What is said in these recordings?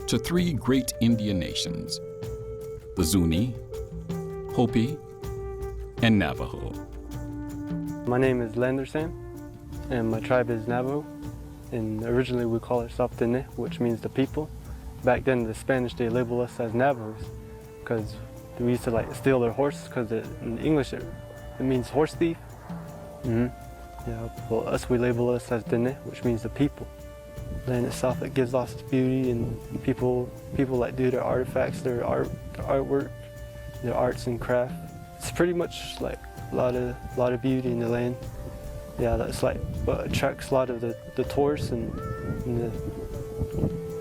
to three great Indian nations, the Zuni, Hopi, and Navajo. My name is Landersan, and my tribe is Navajo, and originally we call ourselves Tene, which means the people. Back then, the Spanish, they label us as Navajos because we used to steal their horse, because in English it means horse thief. Yeah, well, we label us as Tene, which means the people. Land itself, it gives off its beauty, and people do their artifacts, their artwork, their arts and craft. It's pretty much like a lot of beauty in the land. Yeah, that's like what attracts a lot of the tourists and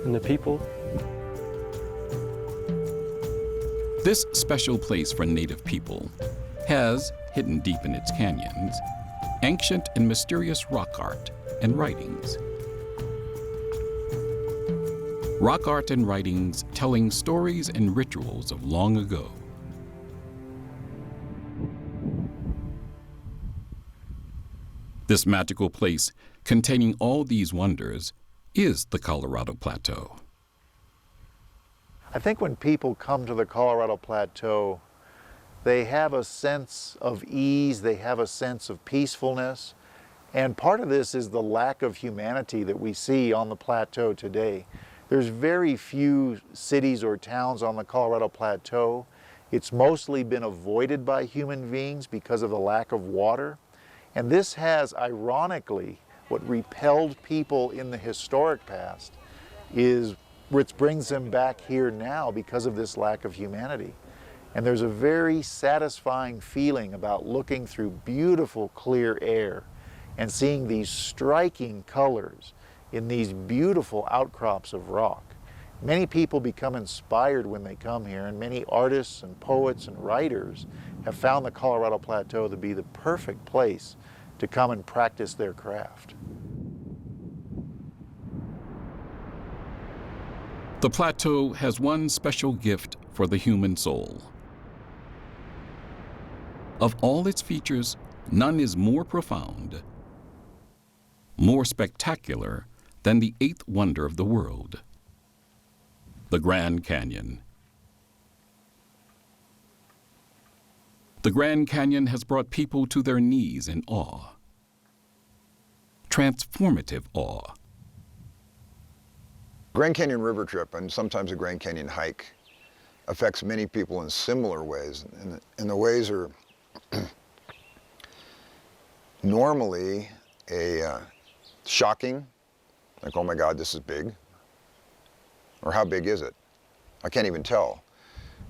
the people. This special place for Native people has, hidden deep in its canyons, ancient and mysterious rock art and writings. Rock art and writings telling stories and rituals of long ago. This magical place, containing all these wonders, is the Colorado Plateau. I think when people come to the Colorado Plateau, they have a sense of ease, they have a sense of peacefulness, and part of this is the lack of humanity that we see on the plateau today. There's very few cities or towns on the Colorado Plateau. It's mostly been avoided by human beings because of the lack of water. And this has, ironically, what repelled people in the historic past is which brings them back here now because of this lack of humanity. And there's a very satisfying feeling about looking through beautiful, clear air and seeing these striking colors in these beautiful outcrops of rock. Many people become inspired when they come here, and many artists and poets and writers have found the Colorado Plateau to be the perfect place to come and practice their craft. The plateau has one special gift for the human soul. Of all its features, none is more profound, more spectacular than the eighth wonder of the world, the Grand Canyon. The Grand Canyon has brought people to their knees in awe, transformative awe. Grand Canyon river trip, and sometimes a Grand Canyon hike, affects many people in similar ways. And the ways are normally shocking, like, oh my God, this is big. Or how big is it? I can't even tell.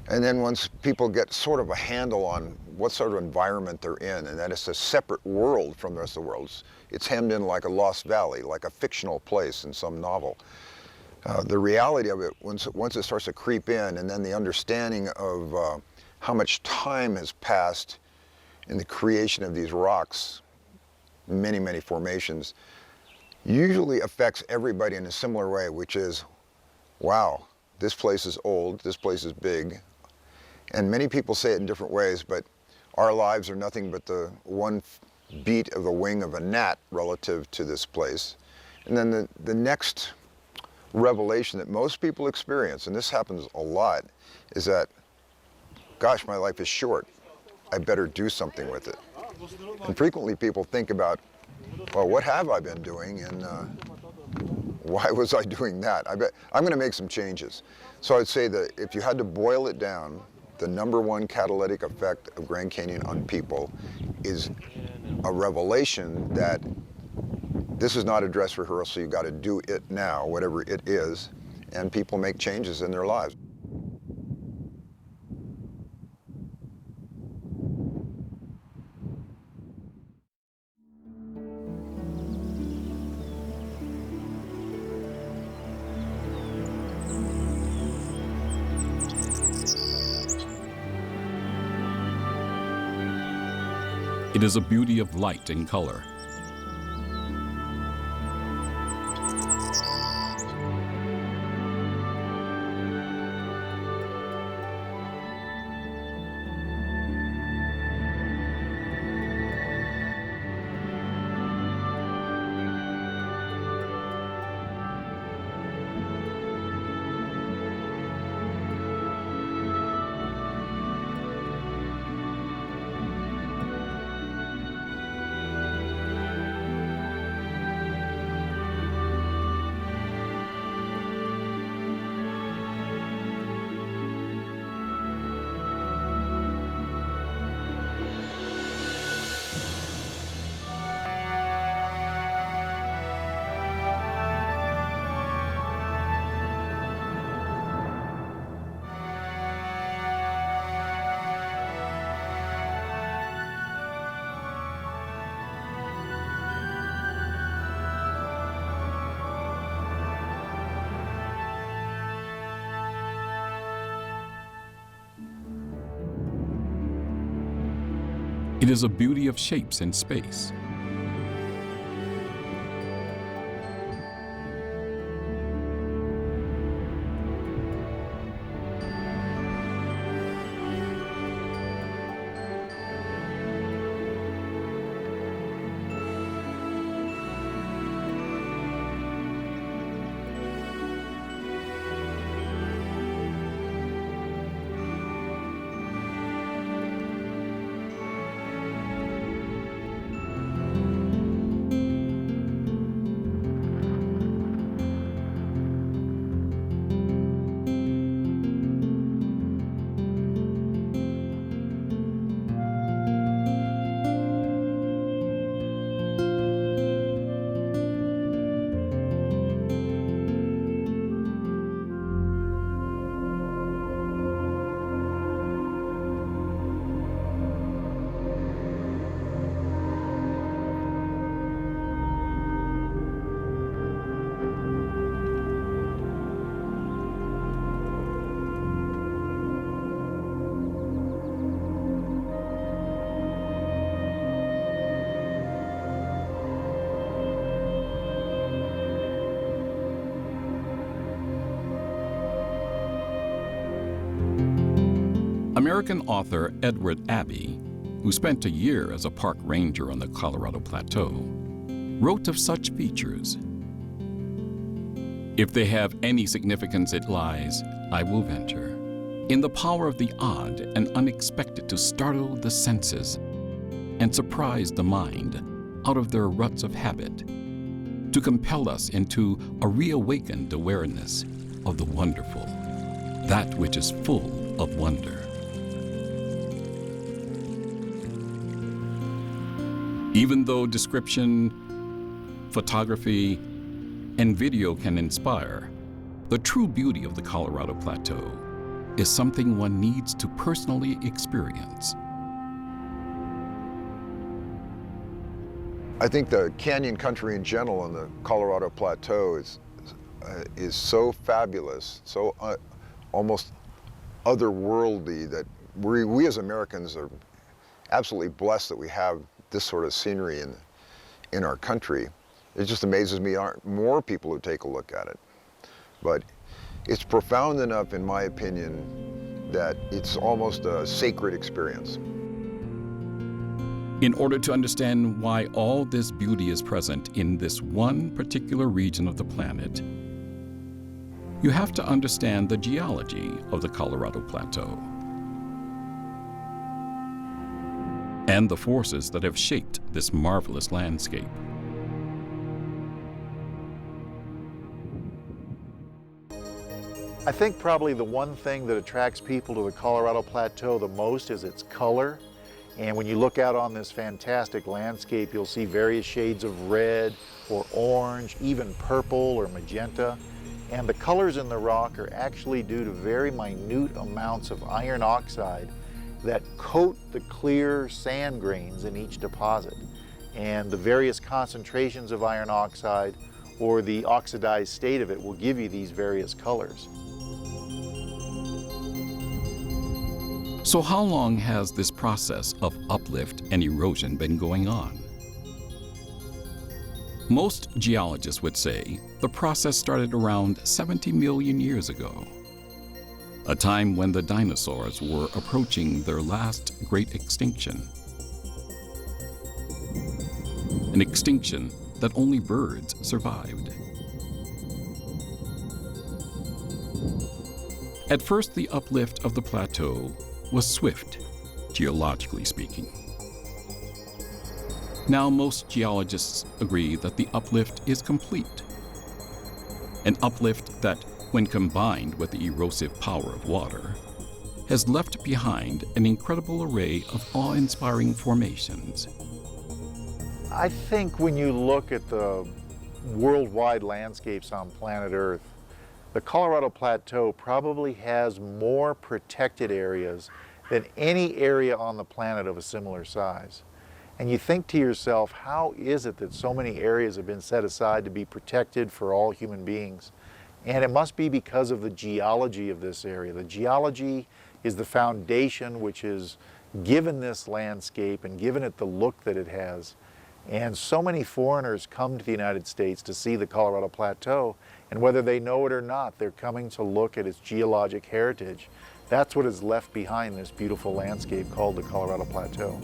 And then once people get sort of a handle on what sort of environment they're in, and that it's a separate world from the rest of the world, it's hemmed in like a lost valley, like a fictional place in some novel. The reality of it, once it starts to creep in, and then the understanding of how much time has passed in the creation of these rocks, many, many formations, usually affects everybody in a similar way, which is, wow, this place is old, this place is big. And many people say it in different ways, but our lives are nothing but the one beat of the wing of a gnat relative to this place. And then the next revelation that most people experience, and this happens a lot, is that, gosh, my life is short. I better do something with it. And frequently people think about, well, what have I been doing, and why was I doing that? I'm going to make some changes. So I'd say that if you had to boil it down, the #1 catalytic effect of Grand Canyon on people is a revelation that this is not a dress rehearsal. You got to do it now, whatever it is, and people make changes in their lives. It is a beauty of light and color. It is a beauty of shapes in space. American author Edward Abbey, who spent a year as a park ranger on the Colorado Plateau, wrote of such features. If they have any significance, it lies, I will venture, in the power of the odd and unexpected to startle the senses and surprise the mind out of their ruts of habit, to compel us into a reawakened awareness of the wonderful, that which is full of wonder. Even though description, photography, and video can inspire, the true beauty of the Colorado Plateau is something one needs to personally experience. I think the canyon country in general on the Colorado Plateau is so fabulous, so almost otherworldly that we as Americans are absolutely blessed that we have this sort of scenery in our country. It just amazes me aren't more people who take a look at it. But it's profound enough, in my opinion, that it's almost a sacred experience. In order to understand why all this beauty is present in this one particular region of the planet, you have to understand the geology of the Colorado Plateau and the forces that have shaped this marvelous landscape. I think probably the one thing that attracts people to the Colorado Plateau the most is its color. And when you look out on this fantastic landscape, you'll see various shades of red or orange, even purple or magenta. And the colors in the rock are actually due to very minute amounts of iron oxide that coat the clear sand grains in each deposit. And the various concentrations of iron oxide or the oxidized state of it will give you these various colors. So how long has this process of uplift and erosion been going on? Most geologists would say the process started around 70 million years ago, a time when the dinosaurs were approaching their last great extinction. An extinction that only birds survived. At first, the uplift of the plateau was swift, geologically speaking. Now most geologists agree that the uplift is complete. An uplift that, when combined with the erosive power of water, has left behind an incredible array of awe-inspiring formations. I think when you look at the worldwide landscapes on planet Earth, the Colorado Plateau probably has more protected areas than any area on the planet of a similar size. And you think to yourself, how is it that so many areas have been set aside to be protected for all human beings? And it must be because of the geology of this area. The geology is the foundation which is given this landscape and given it the look that it has. And so many foreigners come to the United States to see the Colorado Plateau, and whether they know it or not, they're coming to look at its geologic heritage. That's what is left behind this beautiful landscape called the Colorado Plateau.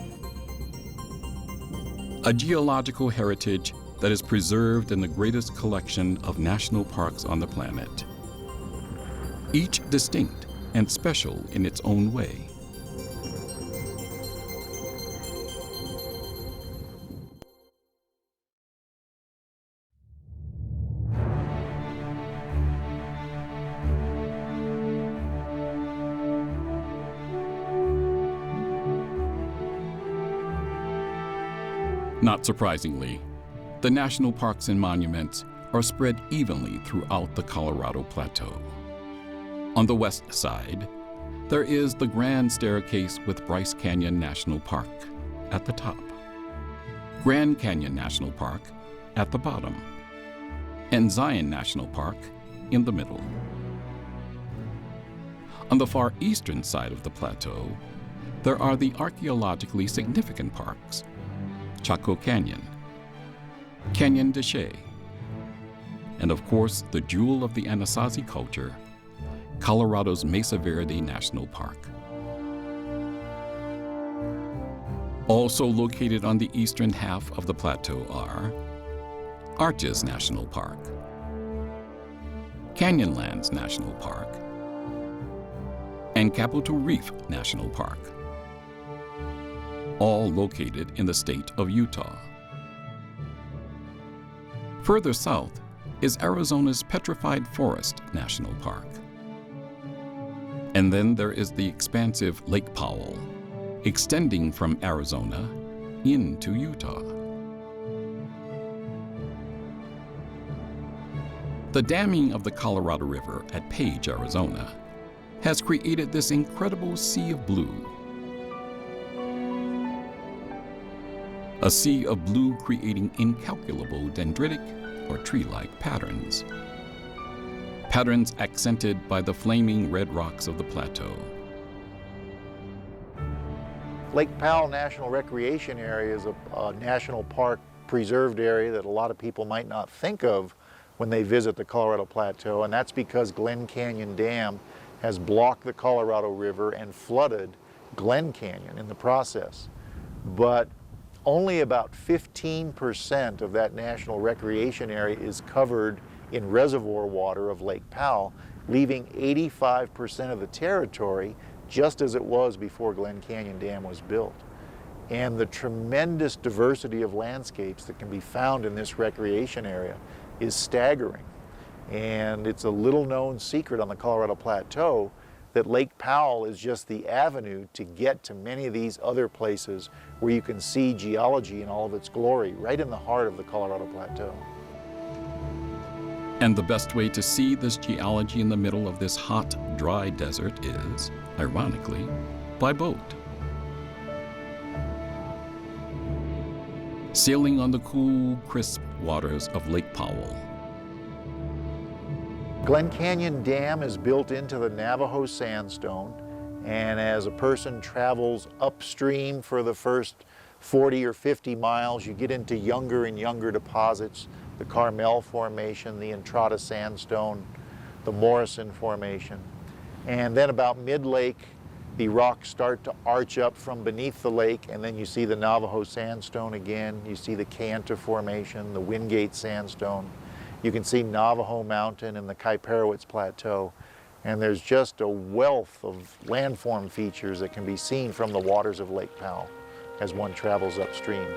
A geological heritage that is preserved in the greatest collection of national parks on the planet, each distinct and special in its own way. Not surprisingly, the national parks and monuments are spread evenly throughout the Colorado Plateau. On the west side, there is the Grand Staircase with Bryce Canyon National Park at the top, Grand Canyon National Park at the bottom, and Zion National Park in the middle. On the far eastern side of the plateau, there are the archaeologically significant parks, Chaco Canyon, Canyon de Chelly, and of course the jewel of the Anasazi culture, Colorado's Mesa Verde National Park. Also located on the eastern half of the plateau are Arches National Park, Canyonlands National Park, and Capitol Reef National Park, all located in the state of Utah. Further south is Arizona's Petrified Forest National Park. And then there is the expansive Lake Powell, extending from Arizona into Utah. The damming of the Colorado River at Page, Arizona, has created this incredible sea of blue. A sea of blue creating incalculable dendritic or tree-like patterns. Patterns accented by the flaming red rocks of the plateau. Lake Powell National Recreation Area is a national park preserved area that a lot of people might not think of when they visit the Colorado Plateau, and that's because Glen Canyon Dam has blocked the Colorado River and flooded Glen Canyon in the process. But only about 15% of that national recreation area is covered in reservoir water of Lake Powell, leaving 85% of the territory just as it was before Glen Canyon Dam was built. And the tremendous diversity of landscapes that can be found in this recreation area is staggering. And it's a little known secret on the Colorado Plateau that Lake Powell is just the avenue to get to many of these other places where you can see geology in all of its glory, right in the heart of the Colorado Plateau. And the best way to see this geology in the middle of this hot, dry desert is, ironically, by boat. Sailing on the cool, crisp waters of Lake Powell. Glen Canyon Dam is built into the Navajo sandstone, and as a person travels upstream for the first 40 or 50 miles, you get into younger and younger deposits, the Carmel Formation, the Entrada Sandstone, the Morrison Formation. And then about mid-lake, the rocks start to arch up from beneath the lake, and then you see the Navajo Sandstone again, you see the Kayenta Formation, the Wingate Sandstone. You can see Navajo Mountain and the Kaiparowitz Plateau, and there's just a wealth of landform features that can be seen from the waters of Lake Powell as one travels upstream.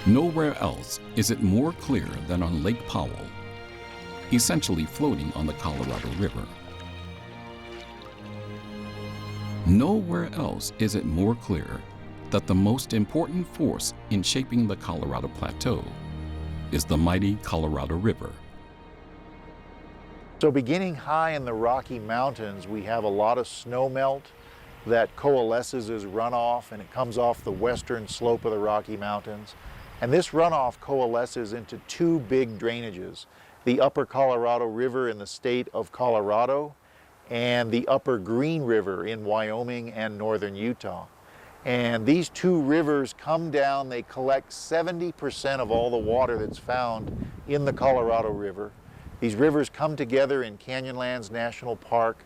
Nowhere else is it more clear than on Lake Powell, essentially floating on the Colorado River. Nowhere else is it more clear that the most important force in shaping the Colorado Plateau is the mighty Colorado River. So beginning high in the Rocky Mountains, we have a lot of snowmelt that coalesces as runoff, and it comes off the western slope of the Rocky Mountains. And this runoff coalesces into two big drainages, the Upper Colorado River in the state of Colorado and the Upper Green River in Wyoming and northern Utah. And these two rivers come down, they collect 70% of all the water that's found in the Colorado River. These rivers come together in Canyonlands National Park,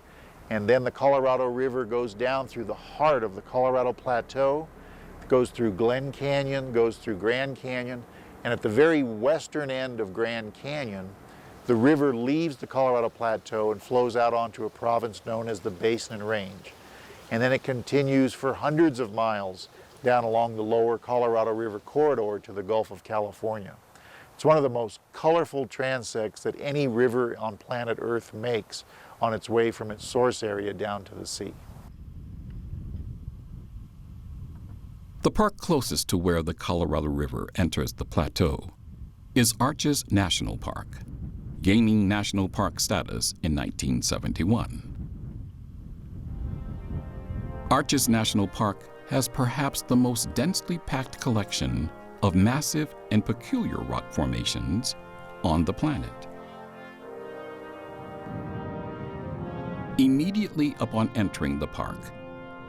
and then the Colorado River goes down through the heart of the Colorado Plateau, goes through Glen Canyon, goes through Grand Canyon, and at the very western end of Grand Canyon, the river leaves the Colorado Plateau and flows out onto a province known as the Basin and Range. And then it continues for hundreds of miles down along the lower Colorado River corridor to the Gulf of California. It's one of the most colorful transects that any river on planet Earth makes on its way from its source area down to the sea. The park closest to where the Colorado River enters the plateau is Arches National Park, gaining national park status in 1971. Arches National Park has perhaps the most densely packed collection of massive and peculiar rock formations on the planet. Immediately upon entering the park,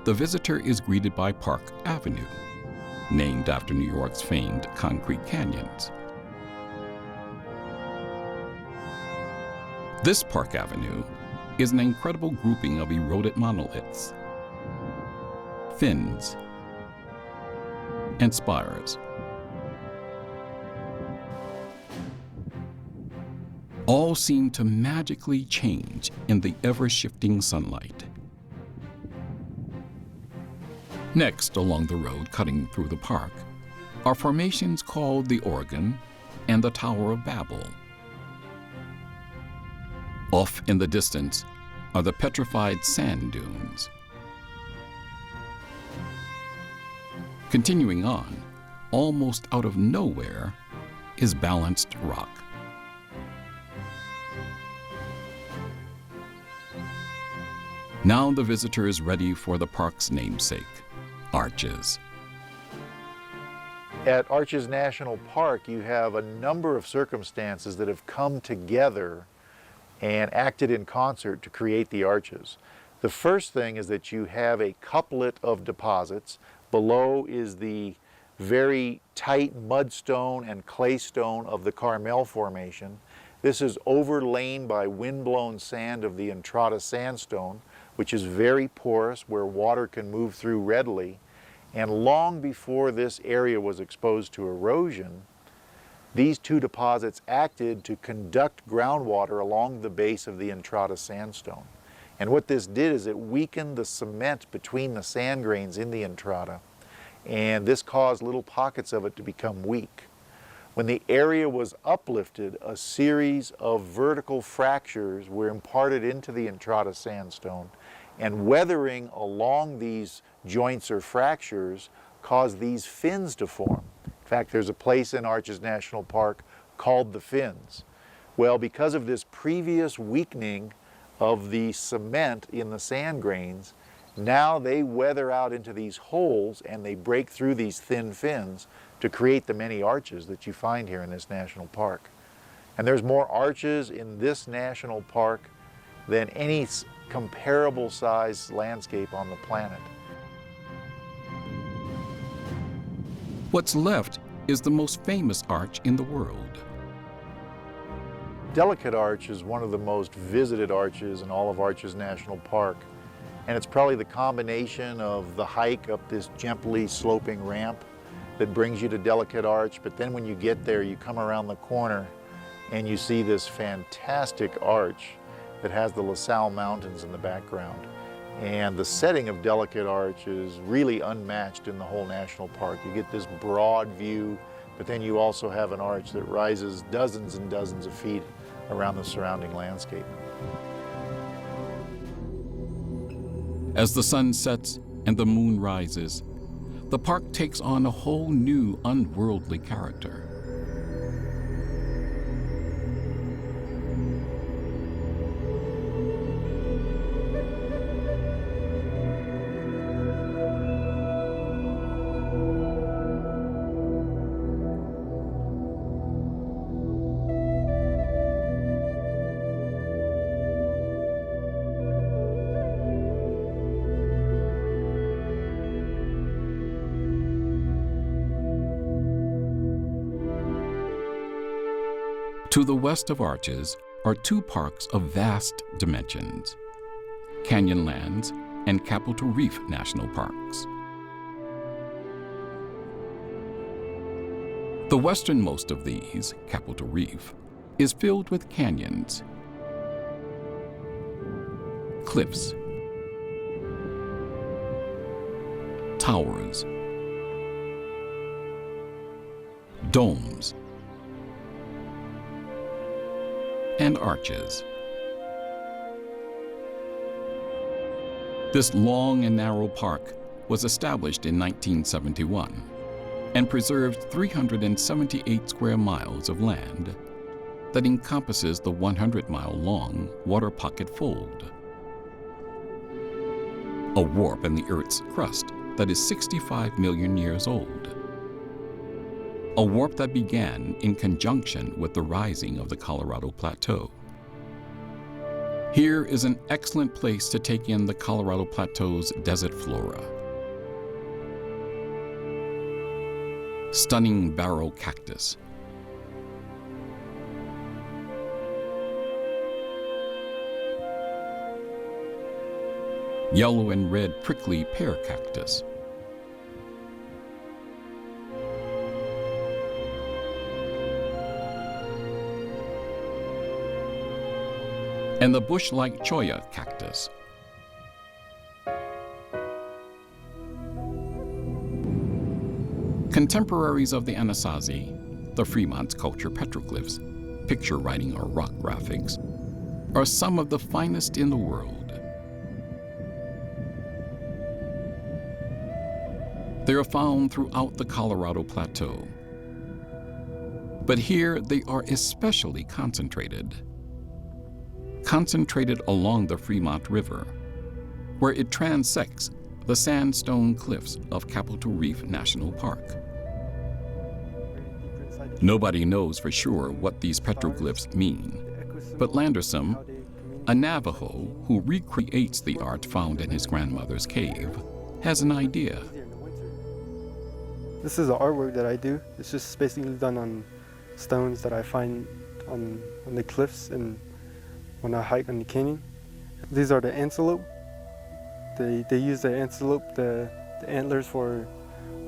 the visitor is greeted by Park Avenue, named after New York's famed concrete canyons. This Park Avenue is an incredible grouping of eroded monoliths, fins, and spires. All seem to magically change in the ever-shifting sunlight. Next, along the road cutting through the park, are formations called the Oregon and the Tower of Babel. Off in the distance are the petrified sand dunes. Continuing on, almost out of nowhere, is Balanced Rock. Now the visitor is ready for the park's namesake, Arches. At Arches National Park, you have a number of circumstances that have come together and acted in concert to create the arches. The first thing is that you have a couplet of deposits. Below is the very tight mudstone and claystone of the Carmel Formation. This is overlain by windblown sand of the Entrada Sandstone, which is very porous, where water can move through readily. And long before this area was exposed to erosion, these two deposits acted to conduct groundwater along the base of the Entrada Sandstone. And what this did is it weakened the cement between the sand grains in the Entrada, and this caused little pockets of it to become weak. When the area was uplifted, a series of vertical fractures were imparted into the Entrada Sandstone, and weathering along these joints or fractures caused these fins to form. In fact, there's a place in Arches National Park called the Fins. Well, because of this previous weakening of the cement in the sand grains, now they weather out into these holes and they break through these thin fins to create the many arches that you find here in this national park. And there's more arches in this national park than any comparable size landscape on the planet. What's left is the most famous arch in the world. Delicate Arch is one of the most visited arches in all of Arches National Park. And it's probably the combination of the hike up this gently sloping ramp that brings you to Delicate Arch, but then when you get there, you come around the corner and you see this fantastic arch that has the La Salle Mountains in the background. And the setting of Delicate Arch is really unmatched in the whole national park. You get this broad view but then you also have an arch that rises dozens and dozens of feet around the surrounding landscape. As the sun sets and the moon rises, the park takes on a whole new unworldly character. To the west of Arches are two parks of vast dimensions, Canyonlands and Capitol Reef National Parks. The westernmost of these, Capitol Reef, is filled with canyons, cliffs, towers, domes, and arches. This long and narrow park was established in 1971 and preserves 378 square miles of land that encompasses the 100-mile-long Water Pocket Fold, a warp in the Earth's crust that is 65 million years old. A warp that began in conjunction with the rising of the Colorado Plateau. Here is an excellent place to take in the Colorado Plateau's desert flora. Stunning barrow cactus, yellow and red prickly pear cactus, and the bush-like cholla cactus. Contemporaries of the Anasazi, the Fremont sculpture petroglyphs, picture writing or rock graphics, are some of the finest in the world. They are found throughout the Colorado Plateau, but here they are especially concentrated along the Fremont River, where it transects the sandstone cliffs of Capitol Reef National Park. Nobody knows for sure what these petroglyphs mean, but Landerson, a Navajo who recreates the art found in his grandmother's cave, has an idea. This is the artwork that I do. It's just basically done on stones that I find on the cliffs and when I hike on the canyon. These are the antelope. They use the antelope, the antlers for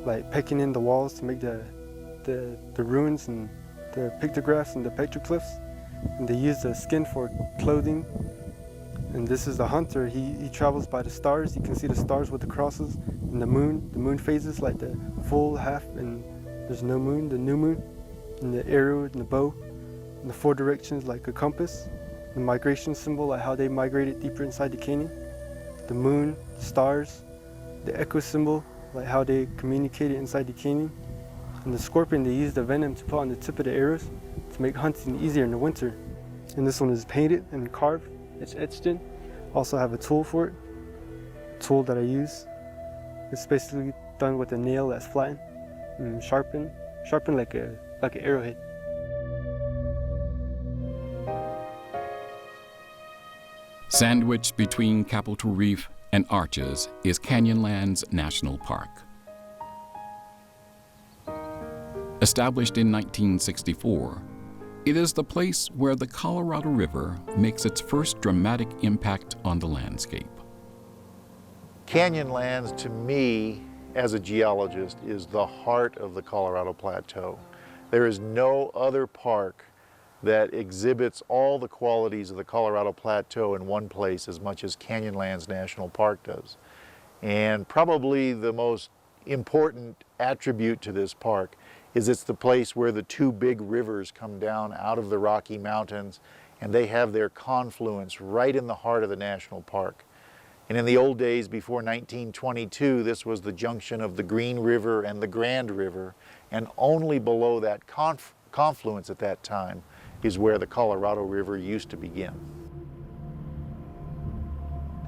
like pecking in the walls to make the ruins and the pictographs and the petroglyphs. And they use the skin for clothing. And this is the hunter. He travels by the stars. You can see the stars with the crosses and the moon. The moon phases like the full, half, and there's no moon, the new moon, and the arrow and the bow, and the four directions like a compass. The migration symbol, like how they migrated deeper inside the canyon. The moon, stars, the echo symbol, like how they communicated inside the canyon. And the scorpion, they use the venom to put on the tip of the arrows to make hunting easier in the winter. And this one is painted and carved, it's etched in. Also have a tool for it, a tool that I use. It's basically done with a nail that's flattened and sharpened like an arrowhead. Sandwiched between Capitol Reef and Arches is Canyonlands National Park. Established in 1964, it is the place where the Colorado River makes its first dramatic impact on the landscape. Canyonlands, to me, as a geologist, is the heart of the Colorado Plateau. There is no other park that exhibits all the qualities of the Colorado Plateau in one place as much as Canyonlands National Park does. And probably the most important attribute to this park is it's the place where the two big rivers come down out of the Rocky Mountains, and they have their confluence right in the heart of the national park. And in the old days, before 1922, this was the junction of the Green River and the Grand River, and only below that confluence at that time is where the Colorado River used to begin.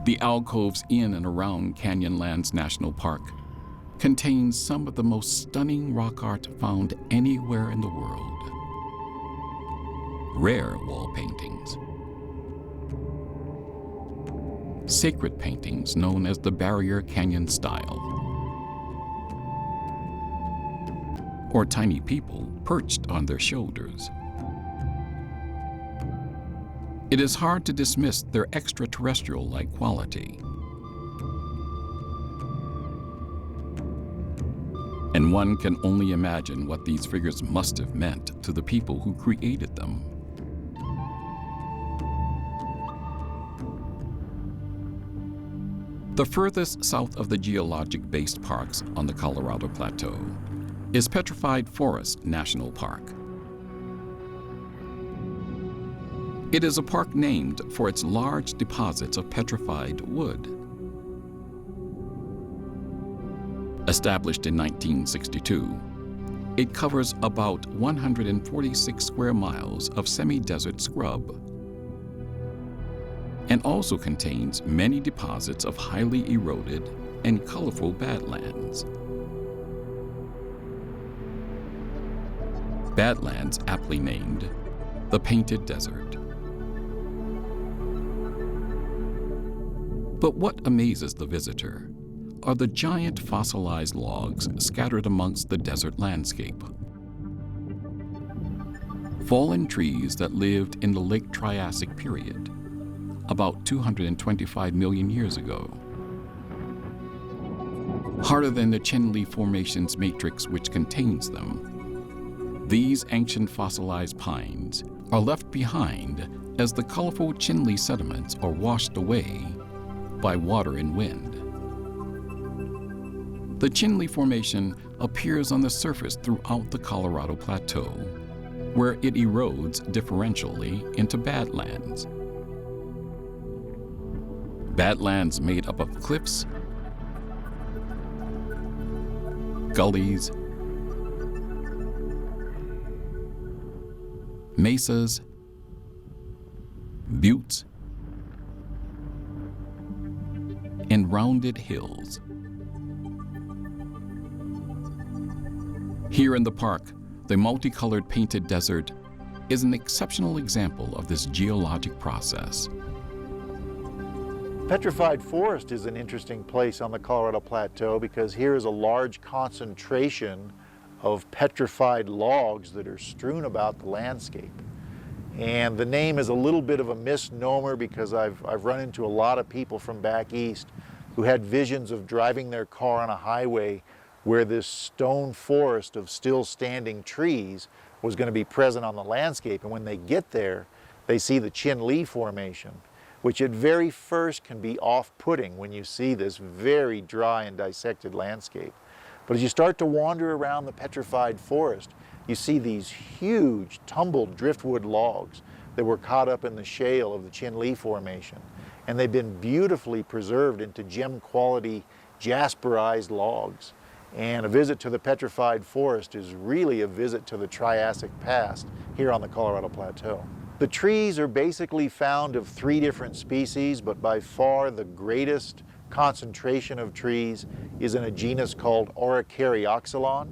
The alcoves in and around Canyonlands National Park contains some of the most stunning rock art found anywhere in the world. Rare wall paintings, sacred paintings known as the Barrier Canyon style, or tiny people perched on their shoulders. It is hard to dismiss their extraterrestrial-like quality. And one can only imagine what these figures must have meant to the people who created them. The furthest south of the geologic-based parks on the Colorado Plateau is Petrified Forest National Park. It is a park named for its large deposits of petrified wood. Established in 1962, it covers about 146 square miles of semi-desert scrub and also contains many deposits of highly eroded and colorful badlands. Badlands, aptly named the Painted Desert. But what amazes the visitor are the giant fossilized logs scattered amongst the desert landscape. Fallen trees that lived in the late Triassic period, about 225 million years ago. Harder than the Chinle Formation's matrix which contains them, these ancient fossilized pines are left behind as the colorful Chinle sediments are washed away by water and wind. The Chinle Formation appears on the surface throughout the Colorado Plateau, where it erodes differentially into badlands. Badlands made up of cliffs, gullies, mesas, buttes, and rounded hills. Here in the park, the multicolored Painted Desert is an exceptional example of this geologic process. Petrified Forest is an interesting place on the Colorado Plateau because here is a large concentration of petrified logs that are strewn about the landscape. And the name is a little bit of a misnomer because I've run into a lot of people from back east who had visions of driving their car on a highway where this stone forest of still standing trees was going to be present on the landscape. And when they get there, they see the Chinle Formation, which at very first can be off-putting when you see this very dry and dissected landscape. But as you start to wander around the petrified forest, you see these huge tumbled driftwood logs that were caught up in the shale of the Chinle Formation. And they've been beautifully preserved into gem-quality jasperized logs. And a visit to the petrified forest is really a visit to the Triassic past here on the Colorado Plateau. The trees are basically found of 3 different species, but by far the greatest concentration of trees is in a genus called Araucarioxylon.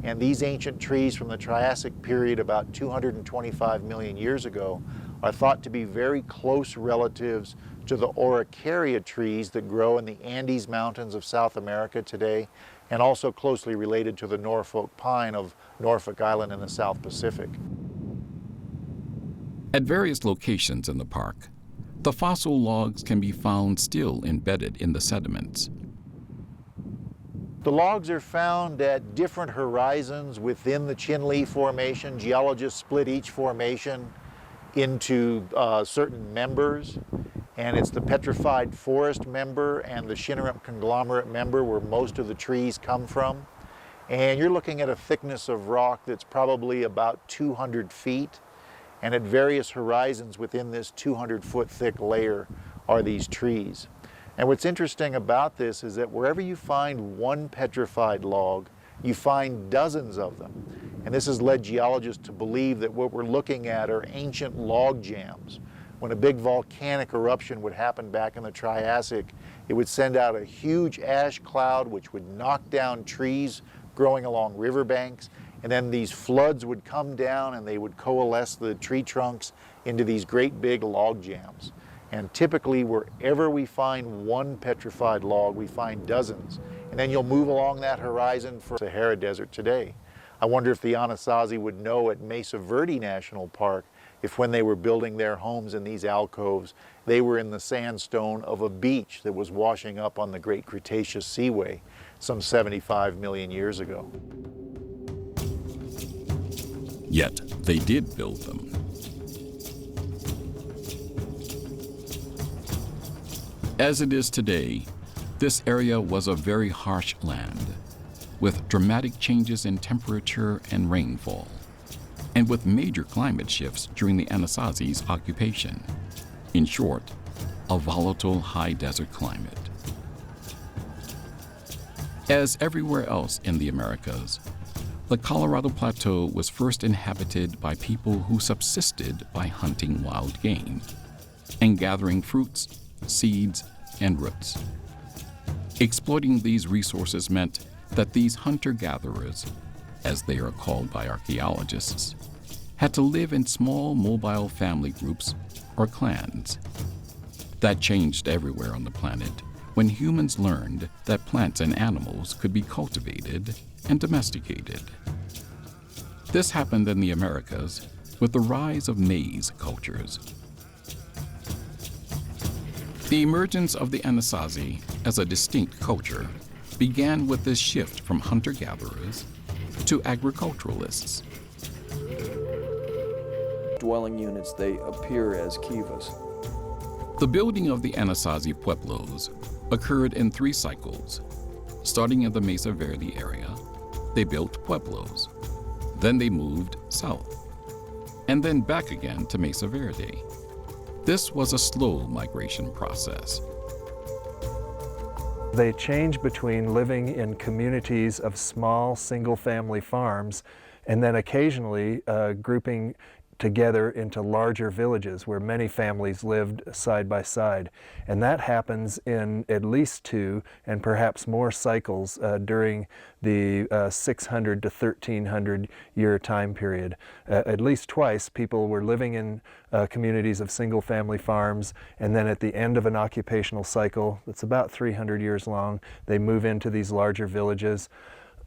And these ancient trees from the Triassic period about 225 million years ago are thought to be very close relatives to the Araucaria trees that grow in the Andes Mountains of South America today, and also closely related to the Norfolk pine of Norfolk Island in the South Pacific. At various locations in the park, the fossil logs can be found still embedded in the sediments. The logs are found at different horizons within the Chinle Formation. Geologists split each formation into certain members, and it's the Petrified Forest member and the Shinneramp Conglomerate member where most of the trees come from. And you're looking at a thickness of rock that's probably about 200 feet. And at various horizons within this 200-foot thick layer are these trees. And what's interesting about this is that wherever you find one petrified log, you find dozens of them. And this has led geologists to believe that what we're looking at are ancient log jams. When a big volcanic eruption would happen back in the Triassic, it would send out a huge ash cloud which would knock down trees growing along riverbanks, and then these floods would come down and they would coalesce the tree trunks into these great big log jams. And typically wherever we find one petrified log, we find dozens. And then you'll move along that horizon for Sahara Desert today. I wonder if the Anasazi would know at Mesa Verde National Park if when they were building their homes in these alcoves, they were in the sandstone of a beach that was washing up on the Great Cretaceous Seaway some 75 million years ago. Yet they did build them. As it is today, this area was a very harsh land, with dramatic changes in temperature and rainfall, and with major climate shifts during the Anasazi's occupation. In short, a volatile high desert climate. As everywhere else in the Americas, the Colorado Plateau was first inhabited by people who subsisted by hunting wild game and gathering fruits, seeds, and roots. Exploiting these resources meant that these hunter-gatherers, as they are called by archaeologists, had to live in small mobile family groups or clans. That changed everywhere on the planet when humans learned that plants and animals could be cultivated and domesticated. This happened in the Americas with the rise of maize cultures. The emergence of the Anasazi as a distinct culture began with this shift from hunter-gatherers to agriculturalists. Dwelling units, they appear as kivas. The building of the Anasazi pueblos occurred in 3 cycles. Starting in the Mesa Verde area, they built pueblos. Then they moved south, and then back again to Mesa Verde. This was a slow migration process. They change between living in communities of small single-family farms and then occasionally grouping together into larger villages where many families lived side by side. And that happens in at least 2 and perhaps more cycles during the 600 to 1300 year time period. At least twice people were living in communities of single family farms, and then at the end of an occupational cycle that's about 300 years long, they move into these larger villages.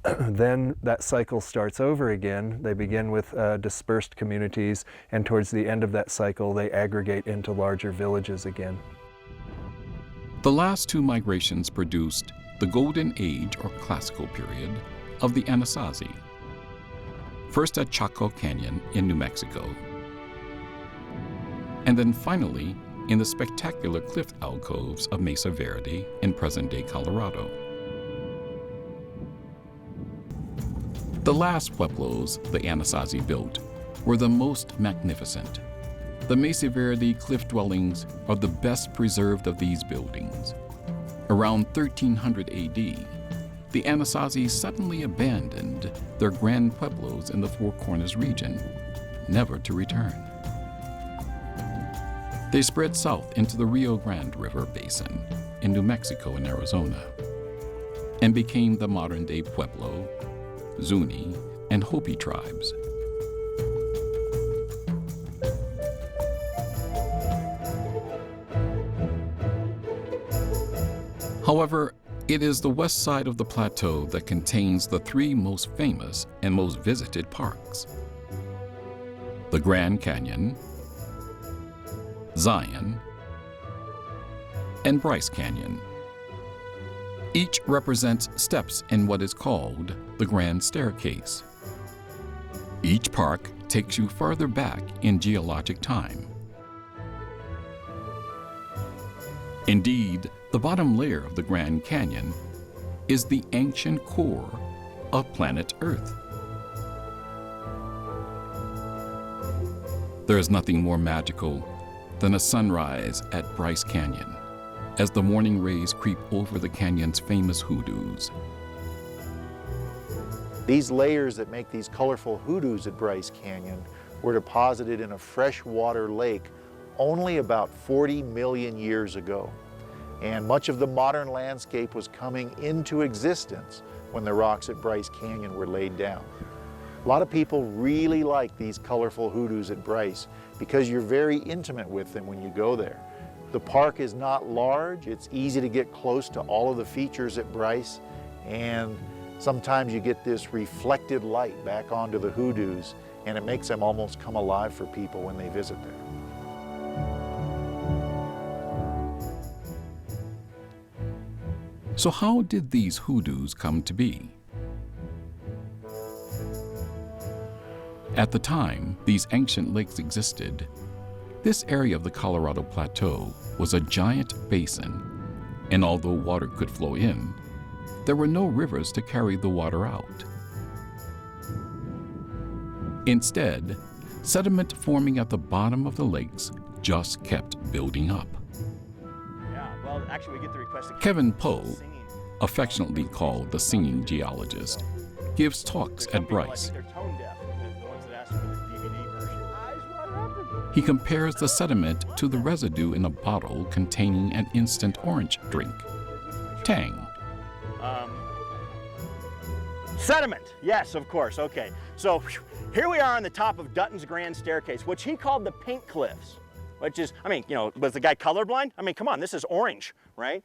Then that cycle starts over again. They begin with dispersed communities, and towards the end of that cycle, they aggregate into larger villages again. The last 2 migrations produced the Golden Age or Classical period of the Anasazi. First at Chaco Canyon in New Mexico, and then finally in the spectacular cliff alcoves of Mesa Verde in present-day Colorado. The last pueblos the Anasazi built were the most magnificent. The Mesa Verde cliff dwellings are the best preserved of these buildings. Around 1300 AD, the Anasazi suddenly abandoned their grand pueblos in the Four Corners region, never to return. They spread south into the Rio Grande River basin in New Mexico and Arizona, and became the modern-day Pueblo, Zuni, and Hopi tribes. However, it is the west side of the plateau that contains the 3 most famous and most visited parks: the Grand Canyon, Zion, and Bryce Canyon. Each represents steps in what is called the Grand Staircase. Each park takes you further back in geologic time. Indeed, the bottom layer of the Grand Canyon is the ancient core of planet Earth. There is nothing more magical than a sunrise at Bryce Canyon as the morning rays creep over the canyon's famous hoodoos. These layers that make these colorful hoodoos at Bryce Canyon were deposited in a freshwater lake only about 40 million years ago. And much of the modern landscape was coming into existence when the rocks at Bryce Canyon were laid down. A lot of people really like these colorful hoodoos at Bryce because you're very intimate with them when you go there. The park is not large, it's easy to get close to all of the features at Bryce, and sometimes you get this reflected light back onto the hoodoos, and it makes them almost come alive for people when they visit there. So how did these hoodoos come to be? At the time these ancient lakes existed, this area of the Colorado Plateau was a giant basin, and although water could flow in, there were no rivers to carry the water out. Instead, sediment forming at the bottom of the lakes just kept building up. Yeah, well, actually, we get the request. Kevin Poe, affectionately called the singing geologist, gives talks at Bryce. He compares the sediment to the residue in a bottle containing an instant orange drink, Tang. Sediment, yes, of course, okay. So here we are on the top of Dutton's Grand Staircase, which he called the Pink Cliffs, which is, I mean, you know, was the guy colorblind? I mean, come on, this is orange, right?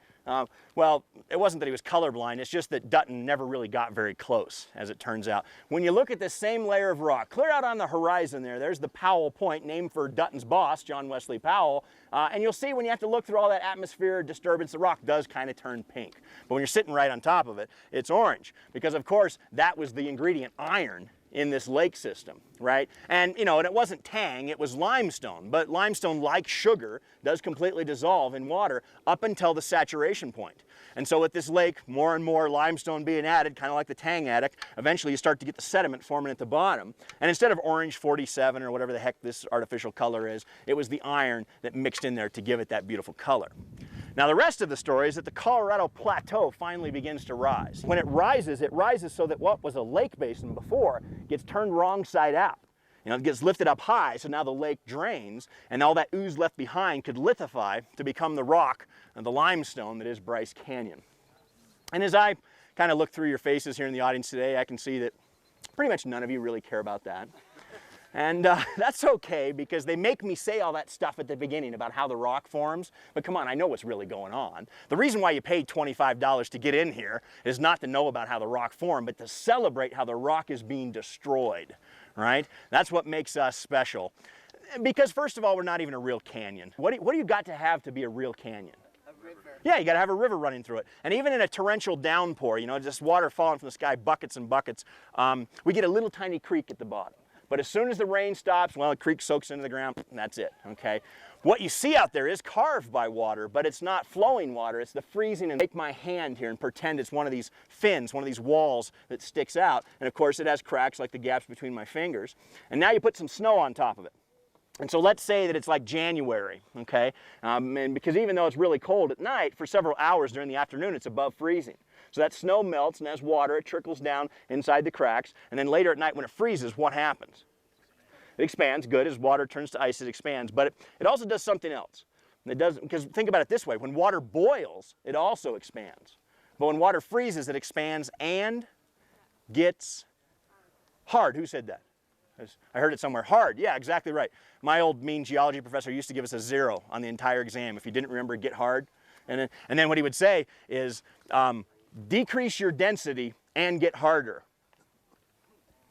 Well, it wasn't that he was colorblind, it's just that Dutton never really got very close, as it turns out. When you look at this same layer of rock, clear out on the horizon there's the Powell Point, named for Dutton's boss, John Wesley Powell, and you'll see when you have to look through all that atmosphere disturbance, the rock does kind of turn pink. But when you're sitting right on top of it, it's orange, because of course, that was the ingredient, iron, in this lake system, right? And, you know, and it wasn't Tang, it was limestone, but limestone, like sugar, does completely dissolve in water up until the saturation point. And so with this lake, more and more limestone being added, kind of like the Tang addict, eventually you start to get the sediment forming at the bottom. And instead of orange 47 or whatever the heck this artificial color is, it was the iron that mixed in there to give it that beautiful color. Now the rest of the story is that the Colorado Plateau finally begins to rise. When it rises so that what was a lake basin before gets turned wrong side out. You know, it gets lifted up high, so now the lake drains, and all that ooze left behind could lithify to become the rock and the limestone that is Bryce Canyon. And as I kind of look through your faces here in the audience today, I can see that pretty much none of you really care about that. And that's okay, because they make me say all that stuff at the beginning about how the rock forms, but come on, I know what's really going on. The reason why you paid $25 to get in here is not to know about how the rock formed, but to celebrate how the rock is being destroyed, right? That's what makes us special. Because first of all, we're not even a real canyon. What do you got to have be a real canyon? Yeah, you got to have a river running through it. And even in a torrential downpour, you know, just water falling from the sky, buckets and buckets, we get a little tiny creek at the bottom. But as soon as the rain stops, well, the creek soaks into the ground, and that's it, okay? What you see out there is carved by water, but it's not flowing water, it's the freezing. And take my hand here and pretend it's one of these fins, one of these walls that sticks out. And of course it has cracks like the gaps between my fingers. And now you put some snow on top of it. And so let's say that it's like January, okay? And because even though it's really cold at night, for several hours during the afternoon, it's above freezing. So that snow melts, and as water, it trickles down inside the cracks. And then later at night when it freezes, what happens? It expands, good. As water turns to ice, it expands. But it also does something else. It does, because think about it this way. When water boils, it also expands. But when water freezes, it expands and gets hard. Who said that? I heard it somewhere. Hard, yeah, exactly right. My old mean geology professor used to give us a 0 on the entire exam if you didn't remember get hard. And then what he would say is, decrease your density and get harder.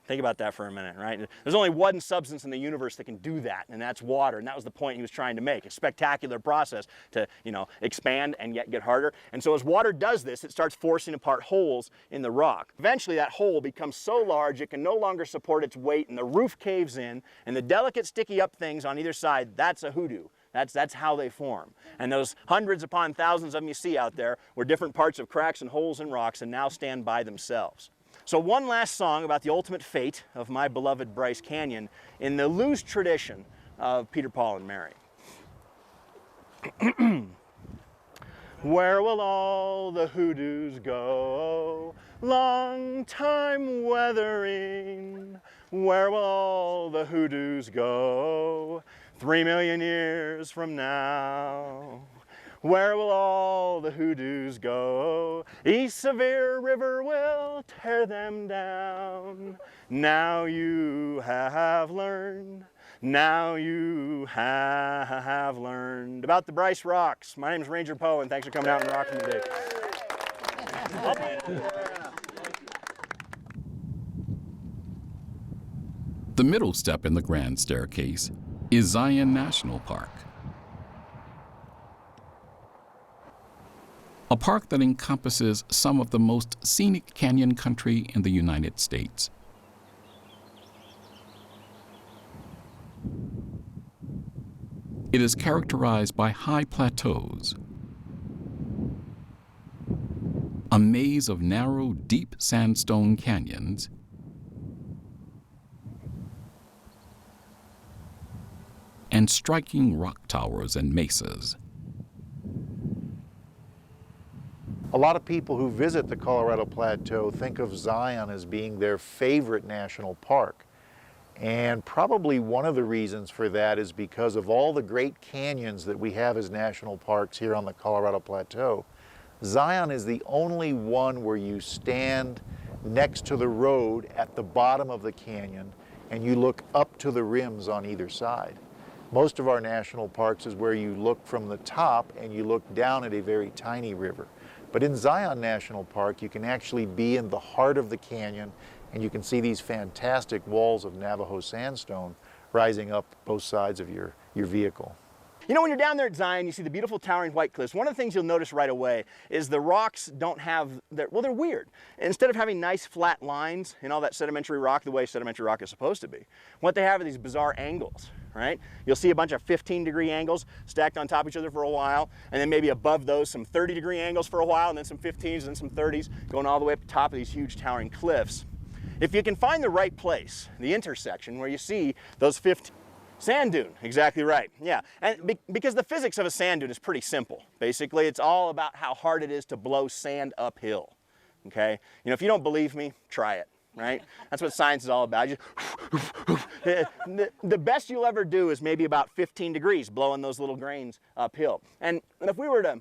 Think about that for a minute, right? There's only one substance in the universe that can do that, and that's water. And that was the point he was trying to make, a spectacular process to, you know, expand and yet get harder. And so as water does this, it starts forcing apart holes in the rock. Eventually that hole becomes so large it can no longer support its weight, and the roof caves in, and the delicate sticky up things on either side, that's a hoodoo. That's how they form. And those hundreds upon thousands of them you see out there were different parts of cracks and holes in rocks and now stand by themselves. So one last song about the ultimate fate of my beloved Bryce Canyon in the loose tradition of Peter, Paul, and Mary. Where will all the hoodoos go? Long time weathering. Where will all the hoodoos go? 3 million years from now. Where will all the hoodoos go? East Sevier River will tear them down. Now you have learned. Now you have learned about the Bryce Rocks. My name is Ranger Poe, and thanks for coming out and rocking today. The middle step in the Grand Staircase is Zion National Park, a park that encompasses some of the most scenic canyon country in the United States. It is characterized by high plateaus, a maze of narrow, deep sandstone canyons, and striking rock towers and mesas. A lot of people who visit the Colorado Plateau think of Zion as being their favorite national park. And probably one of the reasons for that is because of all the great canyons that we have as national parks here on the Colorado Plateau. Zion is the only one where you stand next to the road at the bottom of the canyon and you look up to the rims on either side. Most of our national parks is where you look from the top and you look down at a very tiny river. But in Zion National Park, you can actually be in the heart of the canyon and you can see these fantastic walls of Navajo sandstone rising up both sides of your vehicle. You know, when you're down there at Zion, you see the beautiful towering white cliffs. One of the things you'll notice right away is the rocks don't have, they're weird. Instead of having nice flat lines in all that sedimentary rock, the way sedimentary rock is supposed to be, what they have are these bizarre angles, right? You'll see a bunch of 15-degree angles stacked on top of each other for a while, and then maybe above those some 30-degree angles for a while, and then some 15s, and then some 30s, going all the way up to the top of these huge towering cliffs. If you can find the right place, the intersection where you see those 15, sand dune, exactly right, yeah. And because the physics of a sand dune is pretty simple. Basically, it's all about how hard it is to blow sand uphill, okay? You know, if you don't believe me, try it, right? That's what science is all about. The best you'll ever do is maybe about 15 degrees blowing those little grains uphill. And if we were to,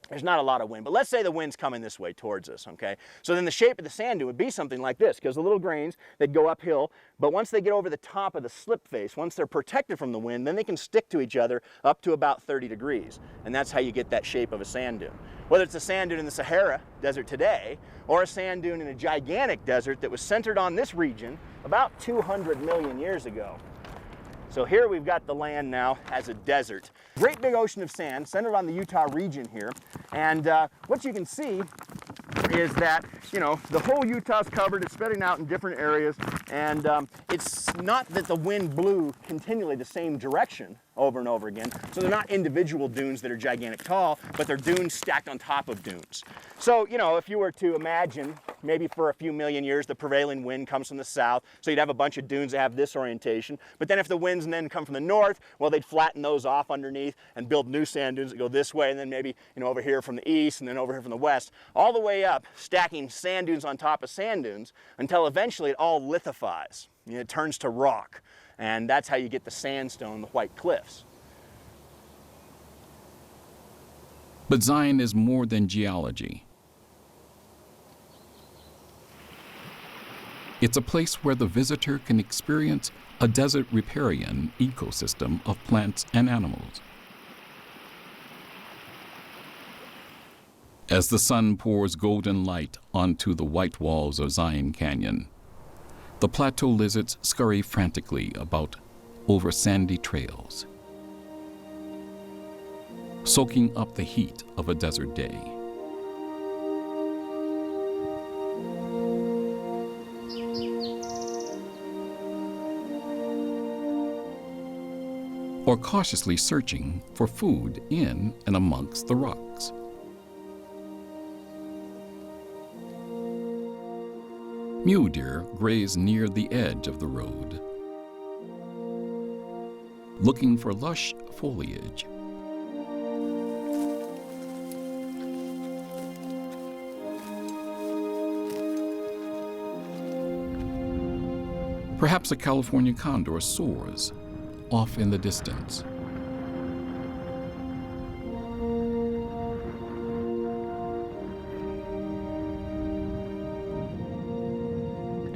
there's not a lot of wind, but let's say the wind's coming this way towards us, okay? So then the shape of the sand dune would be something like this, because the little grains, they'd go uphill, but once they get over the top of the slip face, once they're protected from the wind, then they can stick to each other up to about 30 degrees. And that's how you get that shape of a sand dune. Whether it's a sand dune in the Sahara Desert today, or a sand dune in a gigantic desert that was centered on this region about 200 million years ago. So here we've got the land now as a desert. Great big ocean of sand centered on the Utah region here. And what you can see is that, you know, the whole Utah's covered, it's spreading out in different areas. And it's not that the wind blew continually the same direction over and over again. So they're not individual dunes that are gigantic tall, but they're dunes stacked on top of dunes. So, you know, if you were to imagine, maybe for a few million years, the prevailing wind comes from the south, so you'd have a bunch of dunes that have this orientation. But then if the winds then come from the north, well, they'd flatten those off underneath and build new sand dunes that go this way, and then maybe, you know, over here from the east, and then over here from the west, all the way up, stacking sand dunes on top of sand dunes, until eventually it all lithifies. You know, it turns to rock. And that's how you get the sandstone, the white cliffs. But Zion is more than geology. It's a place where the visitor can experience a desert riparian ecosystem of plants and animals. As the sun pours golden light onto the white walls of Zion Canyon, the plateau lizards scurry frantically about over sandy trails, soaking up the heat of a desert day. Or cautiously searching for food in and amongst the rocks. Mule deer graze near the edge of the road, looking for lush foliage. Perhaps a California condor soars off in the distance.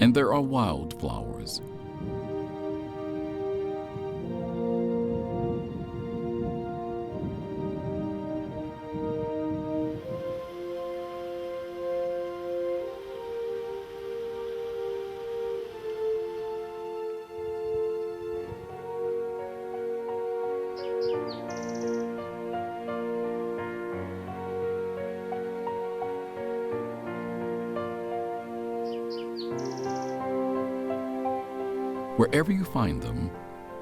And there are wildflowers. Wherever you find them,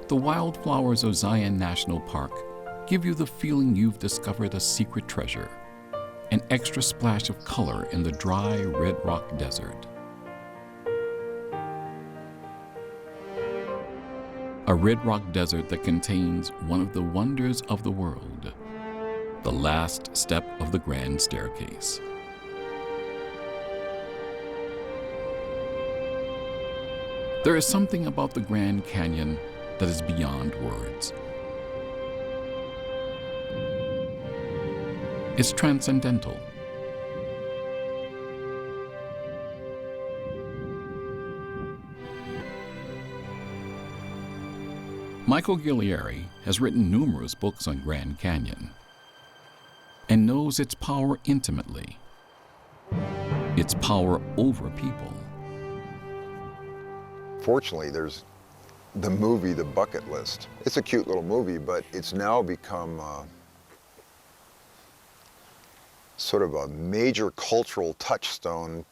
the wildflowers of Zion National Park give you the feeling you've discovered a secret treasure, an extra splash of color in the dry Red Rock Desert. A Red Rock Desert that contains one of the wonders of the world, the last step of the Grand Staircase. There is something about the Grand Canyon that is beyond words. It's transcendental. Michael Guerrieri has written numerous books on Grand Canyon and knows its power intimately, its power over people. Fortunately, there's the movie, The Bucket List. It's a cute little movie, but it's now become sort of a major cultural touchstone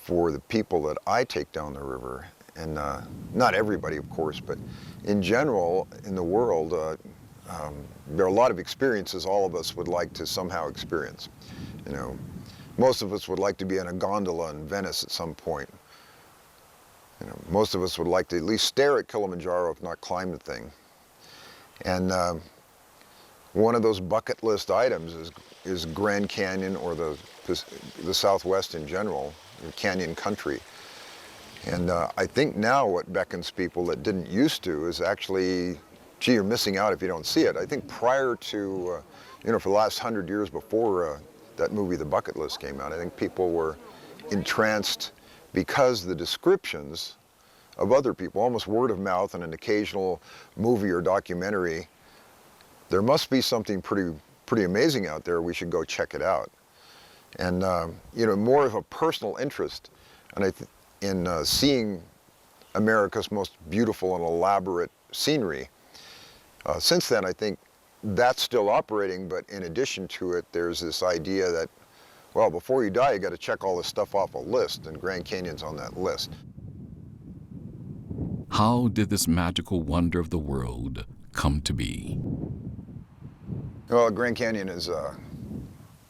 for the people that I take down the river. And not everybody, of course, but in general, in the world, there are a lot of experiences all of us would like to somehow experience. You know, most of us would like to be in a gondola in Venice at some point. You know, most of us would like to at least stare at Kilimanjaro, if not climb the thing. And one of those bucket list items is Grand Canyon, or the Southwest in general, canyon country. And I think now what beckons people that didn't used to is actually, gee, you're missing out if you don't see it. I think prior to, you know, for the last 100 years before that movie, The Bucket List, came out, I think people were entranced because the descriptions of other people, almost word of mouth and an occasional movie or documentary, there must be something pretty amazing out there, we should go check it out. And you know, more of a personal interest in seeing America's most beautiful and elaborate scenery. Since then, I think that's still operating, but in addition to it, there's this idea that, well, before you die, you got to check all this stuff off a list, and Grand Canyon's on that list. How did this magical wonder of the world come to be? Well, Grand Canyon is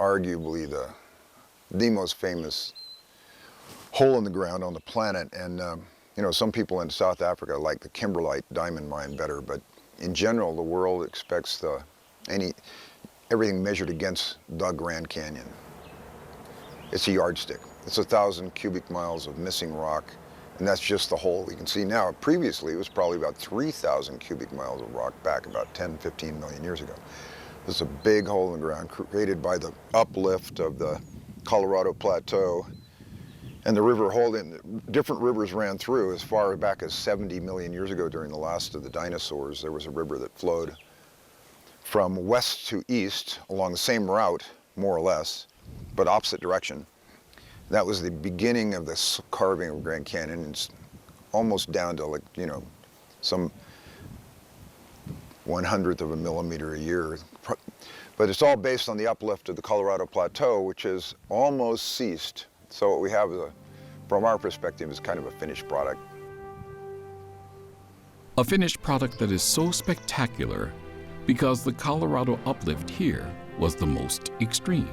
arguably the most famous hole in the ground on the planet, and you know, some people in South Africa like the kimberlite diamond mine better, but in general, the world expects everything measured against the Grand Canyon. It's a yardstick. It's 1,000 cubic miles of missing rock, and that's just the hole we can see now. Previously, it was probably about 3,000 cubic miles of rock back about 10, 15 million years ago. This is a big hole in the ground created by the uplift of the Colorado Plateau and the river holding. Different rivers ran through as far back as 70 million years ago during the last of the dinosaurs. There was a river that flowed from west to east along the same route, more or less, but opposite direction. That was the beginning of this carving of Grand Canyon. It's almost down to, like, you know, some 1/100th of a millimeter a year. But it's all based on the uplift of the Colorado Plateau, which has almost ceased. So what we have, from our perspective, is kind of a finished product. A finished product that is so spectacular because the Colorado uplift here was the most extreme.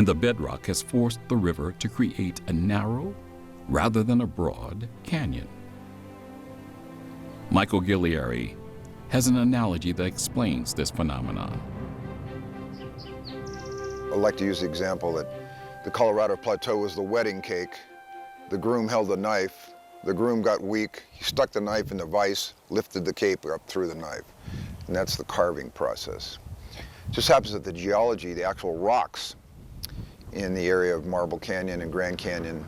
and the bedrock has forced the river to create a narrow, rather than a broad, canyon. Michael Guillieri has an analogy that explains this phenomenon. I like to use the example that the Colorado Plateau was the wedding cake. The groom held the knife. The groom got weak. He stuck the knife in the vise, lifted the cape up through the knife. And that's the carving process. It just happens that the geology, the actual rocks in the area of Marble Canyon and Grand Canyon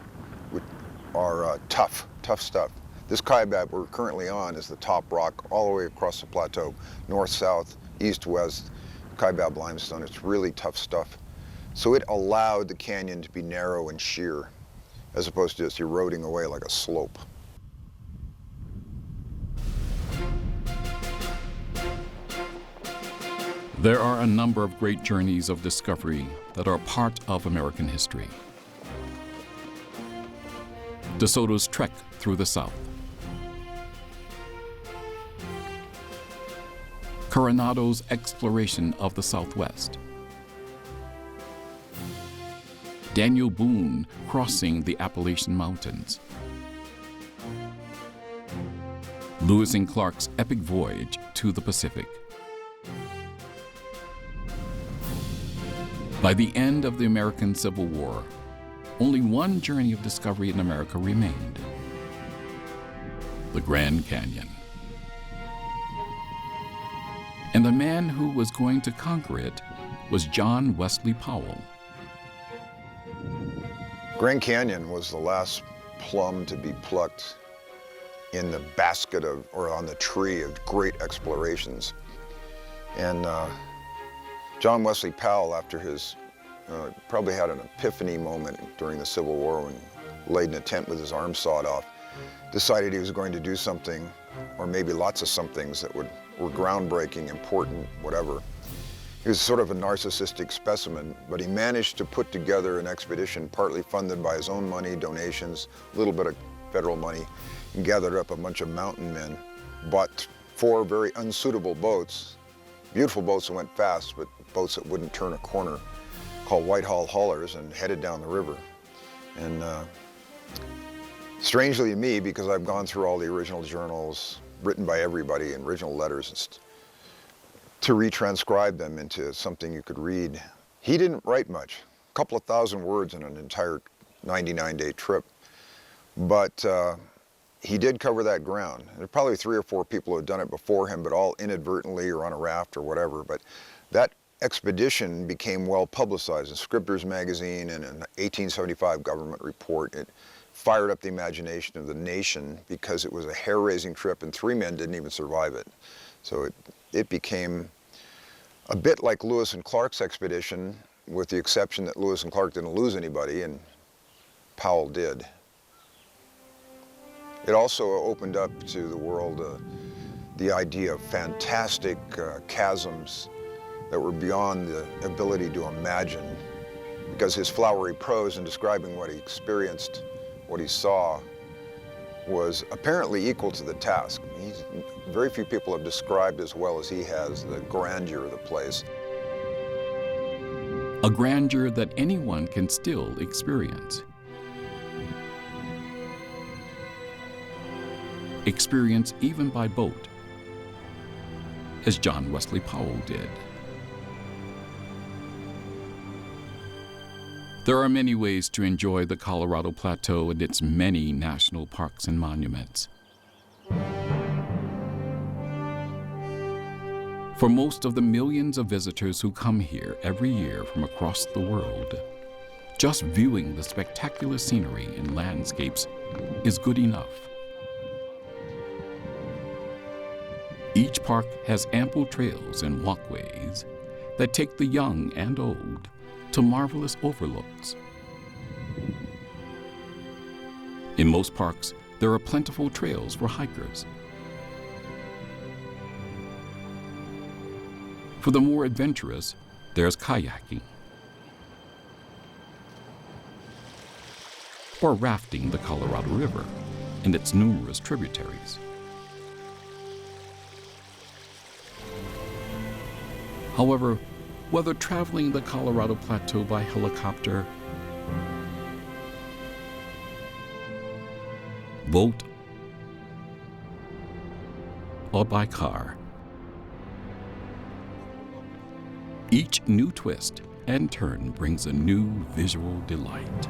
are tough stuff. This Kaibab we're currently on is the top rock all the way across the plateau, north-south, east-west, Kaibab limestone. It's really tough stuff. So it allowed the canyon to be narrow and sheer, as opposed to just eroding away like a slope. There are a number of great journeys of discovery that are part of American history. DeSoto's trek through the South, Coronado's exploration of the Southwest, Daniel Boone crossing the Appalachian Mountains, Lewis and Clark's epic voyage to the Pacific. By the end of the American Civil War, only one journey of discovery in America remained: the Grand Canyon. And the man who was going to conquer it was John Wesley Powell. Grand Canyon was the last plum to be plucked in the basket of, or on the tree of great explorations. And John Wesley Powell, after his, probably had an epiphany moment during the Civil War when he laid in a tent with his arm sawed off, decided he was going to do something, or maybe lots of somethings that were groundbreaking, important, whatever. He was sort of a narcissistic specimen, but he managed to put together an expedition partly funded by his own money, donations, a little bit of federal money, and gathered up a bunch of mountain men, bought 4 very unsuitable boats, beautiful boats that went fast, but boats that wouldn't turn a corner, called Whitehall haulers, and headed down the river. And strangely to me, because I've gone through all the original journals written by everybody and original letters, to retranscribe them into something you could read. He didn't write much, a couple of thousand words in an entire 99-day trip, but he did cover that ground. There are probably 3 or 4 people who had done it before him, but all inadvertently or on a raft or whatever. But that expedition became well publicized in Scribner's magazine and an 1875 government report. It fired up the imagination of the nation because it was a hair-raising trip, and 3 men didn't even survive it. So it became a bit like Lewis and Clark's expedition, with the exception that Lewis and Clark didn't lose anybody and Powell did. It also opened up to the world the idea of fantastic chasms that were beyond the ability to imagine, because his flowery prose in describing what he experienced, what he saw, was apparently equal to the task. Very few people have described as well as he has the grandeur of the place. A grandeur that anyone can still experience. Experience even by boat, as John Wesley Powell did. There are many ways to enjoy the Colorado Plateau and its many national parks and monuments. For most of the millions of visitors who come here every year from across the world, just viewing the spectacular scenery and landscapes is good enough. Each park has ample trails and walkways that take the young and old to marvelous overlooks. In most parks, there are plentiful trails for hikers. For the more adventurous, there's kayaking, or rafting the Colorado River and its numerous tributaries. However, whether traveling the Colorado Plateau by helicopter, boat, or by car. Each new twist and turn brings a new visual delight.